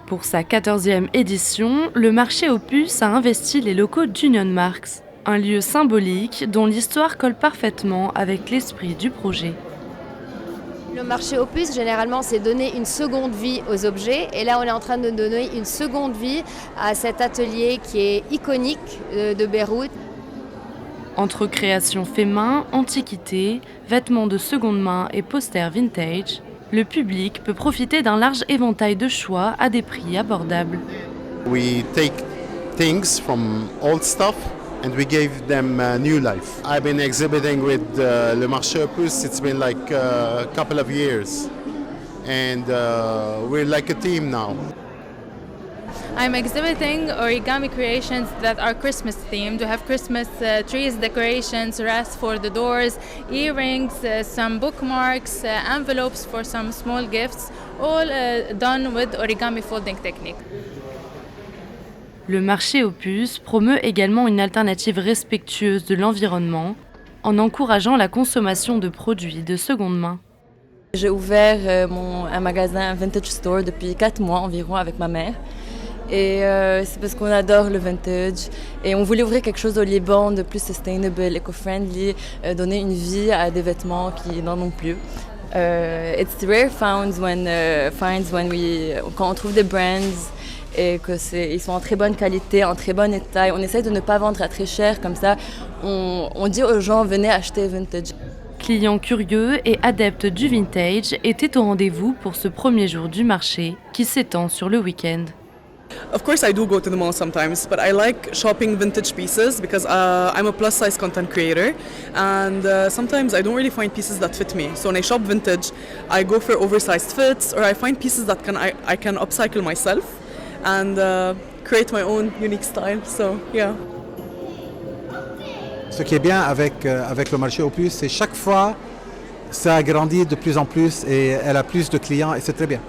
Pour sa 14e édition, le marché Opus a investi les locaux d'Union Marks, un lieu symbolique dont l'histoire colle parfaitement avec l'esprit du projet. Le marché Opus, généralement, c'est donner une seconde vie aux objets. Et là, on est en train de donner une seconde vie à cet atelier qui est iconique de Beyrouth. Entre créations fait main, antiquités, vêtements de seconde main et posters vintage, le public peut profiter d'un large éventail de choix à des prix abordables. We take things from old stuff and we gave them new life. I've been exhibiting with Le Marché Opus, it's been like a couple of years. And we're like a team now. I'm exhibiting origami creations that are Christmas themed. We have Christmas trees, decorations, wreaths for the doors, earrings, some bookmarks, envelopes for some small gifts, all done with origami folding technique. Le marché Opus promeut également une alternative respectueuse de l'environnement en encourageant la consommation de produits de seconde main. J'ai ouvert un magasin vintage store depuis 4 mois environ avec ma mère. Et c'est parce qu'on adore le vintage. Et on voulait ouvrir quelque chose au Liban de plus sustainable, eco-friendly, donner une vie à des vêtements qui n'en ont plus. It's rare finds quand on trouve des brands et qu'ils sont en très bonne qualité, en très bon état. On essaie de ne pas vendre à très cher, comme ça on dit aux gens venez acheter vintage. Clients curieux et adeptes du vintage étaient au rendez-vous pour ce premier jour du marché qui s'étend sur le week-end. Of course, I do go to the mall sometimes, but I like shopping vintage pieces because I'm a plus-size content creator, and sometimes I don't really find pieces that fit me. So when I shop vintage, I go for oversized fits, or I find pieces that I can upcycle myself and create my own unique style. So yeah. Ce qui est bien avec le marché Opus, c'est chaque fois ça agrandit de plus en plus et elle a plus de clients et c'est très bien.